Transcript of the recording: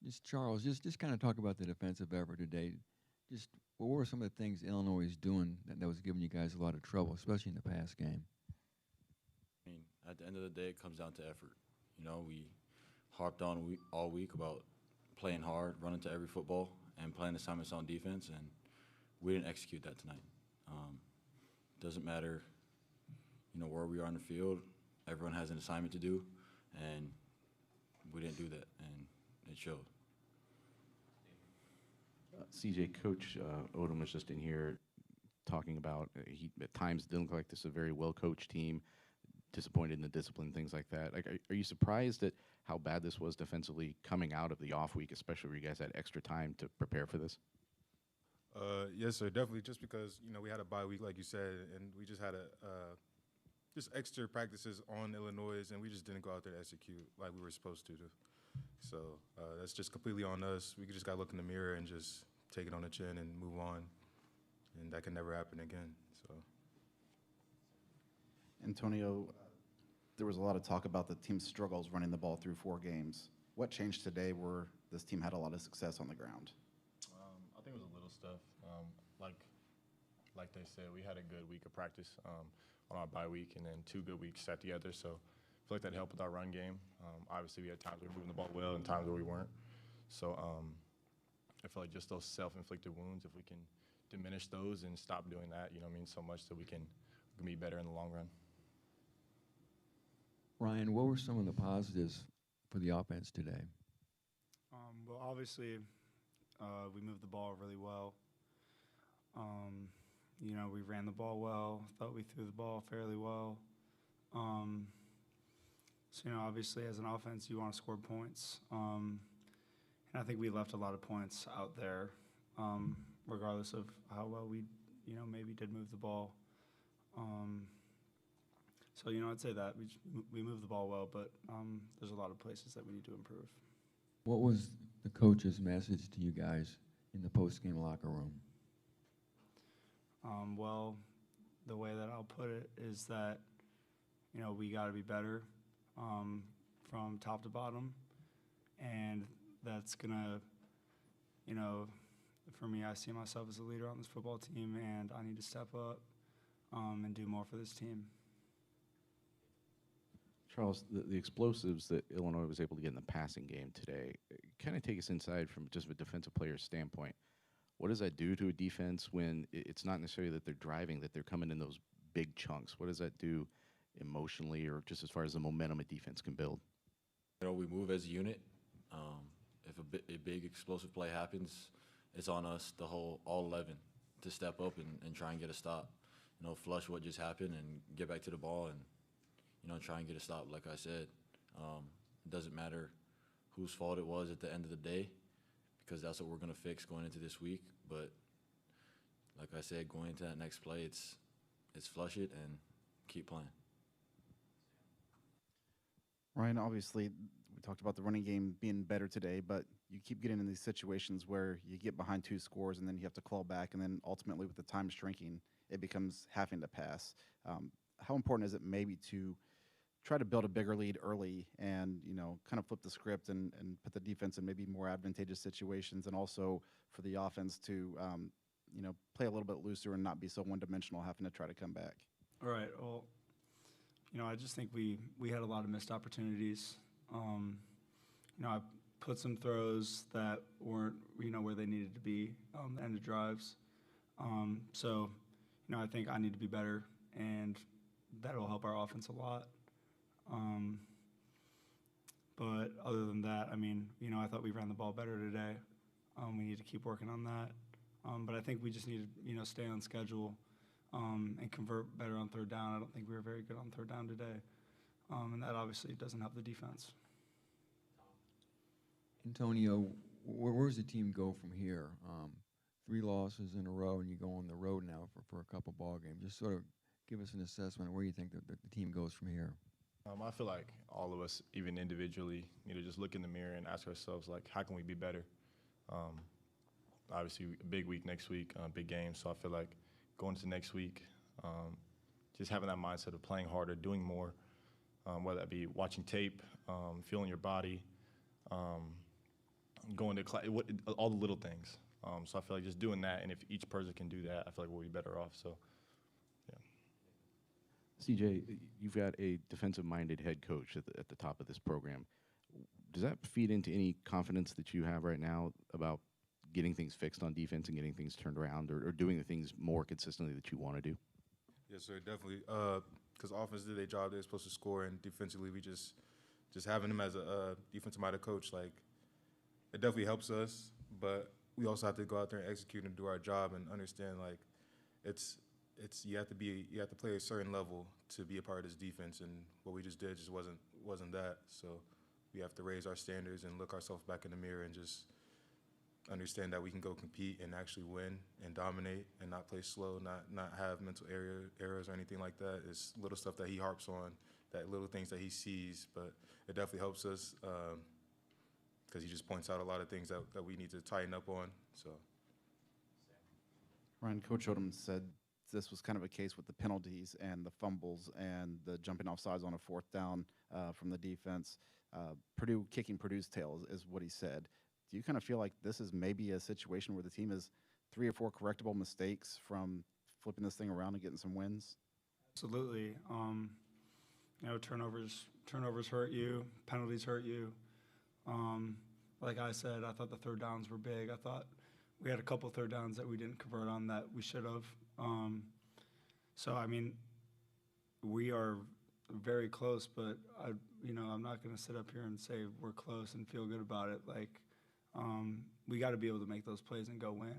Just Charles, just kind of talk about the defensive effort today. Just what were some of the things Illinois is doing that was giving you guys a lot of trouble, especially in the past game? I mean, at the end of the day, it comes down to effort. You know, we harped on all week about playing hard, running to every football, and playing assignments on defense, and we didn't execute that tonight. Doesn't matter, you know, where we are on the field. Everyone has an assignment to do, and we didn't do that, and it showed. CJ, Coach Odom was just in here talking about he at times didn't look like this is a very well-coached team, disappointed in the discipline, things like that. Like, are you surprised at how bad this was defensively coming out of the off week, especially where you guys had extra time to prepare for this? Yes, sir, definitely. Just because we had a bye week, like you said, and we just had just extra practices on Illinois, and we just didn't go out there to execute like we were supposed to. So that's just completely on us. We just got to look in the mirror and just take it on the chin and move on, and that can never happen again. So, Antonio, there was a lot of talk about the team's struggles running the ball through 4 games. What changed today where this team had a lot of success on the ground? I think it was a little stuff. Like they said, we had a good week of practice on our bye week, and then 2 good weeks set together. So I feel like that helped with our run game. Obviously, we had times where we were moving the ball well and times where we weren't. So I feel like just those self-inflicted wounds, if we can diminish those and stop doing that, means so much that we can be better in the long run. Ryan, what were some of the positives for the offense today? Well, obviously, we moved the ball really well. We ran the ball well. Thought we threw the ball fairly well. So, obviously, as an offense, you want to score points. And I think we left a lot of points out there, regardless of how well we, maybe did move the ball. So, I'd say that we moved the ball well, but there's a lot of places that we need to improve. What was the coach's message to you guys in the post-game locker room? Well, the way that I'll put it is that, we got to be better from top to bottom, and that's going to, for me, I see myself as a leader on this football team, and I need to step up and do more for this team. Charles, the explosives that Illinois was able to get in the passing game today, kind of take us inside from just a defensive player's standpoint. What does that do to a defense when it's not necessarily that they're driving, that they're coming in those big chunks? What does that do emotionally or just as far as the momentum a defense can build? We move as a unit. If a big explosive play happens, it's on us, all 11, to step up and try and get a stop. Flush what just happened and get back to the ball and, try and get a stop. Like I said, it doesn't matter whose fault it was at the end of the day, because that's what we're going to fix going into this week. But like I said, going into that next play, it's flush it and keep playing. Ryan, obviously, we talked about the running game being better today, but you keep getting in these situations where you get behind 2 scores and then you have to claw back, and then ultimately with the time shrinking, it becomes having to pass. How important is it maybe to try to build a bigger lead early and, kind of flip the script and put the defense in maybe more advantageous situations, and also for the offense to, play a little bit looser and not be so one-dimensional having to try to come back? All right. Well, I just think we had a lot of missed opportunities. I put some throws that weren't, where they needed to be on the end of drives. So, I think I need to be better, and that'll help our offense a lot. But other than that, I thought we ran the ball better today. We need to keep working on that. But I think we just need to, stay on schedule and convert better on 3rd down. I don't think we were very good on 3rd down today. And that obviously doesn't help the defense. Antonio, where does the team go from here? 3 losses in a row, and you go on the road now for a couple ball games. Just sort of give us an assessment of where you think the team goes from here. I feel like all of us, even individually, need to just look in the mirror and ask ourselves, how can we be better? Obviously, a big week next week, big game. So I feel like going into next week, just having that mindset of playing harder, doing more, whether that be watching tape, feeling your body, going to class, all the little things. So I feel like just doing that, and if each person can do that, I feel like we'll be better off. So, yeah. CJ, you've got a defensive-minded head coach at the top of this program. Does that feed into any confidence that you have right now about getting things fixed on defense and getting things turned around, or doing the things more consistently that you want to do? Yes, sir, definitely. Because offense did their job; they're supposed to score, and defensively, we just having him as a defensive-minded coach, like it definitely helps us. But we also have to go out there and execute and do our job and understand like it's you have to play a certain level to be a part of this defense, and what we just did just wasn't that. So we have to raise our standards and look ourselves back in the mirror and just understand that we can go compete and actually win and dominate and not play slow, not have mental errors or anything like that. It's little stuff that he harps on, that little things that he sees, but it definitely helps us because he just points out a lot of things that we need to tighten up on. So, Ryan, Coach Odom said this was kind of a case with the penalties and the fumbles and the jumping off sides on a fourth down from the defense. Purdue kicking Purdue's tail is what he said. Do you kind of feel like this is maybe a situation where the team is 3 or 4 correctable mistakes from flipping this thing around and getting some wins? Absolutely. Turnovers hurt you, penalties hurt you. Like I said, I thought the third downs were big. I thought we had a couple third downs that we didn't convert on that we should have. So I mean, we are very close, but I'm not going to sit up here and say we're close and feel good about it. Like, we got to be able to make those plays and go win.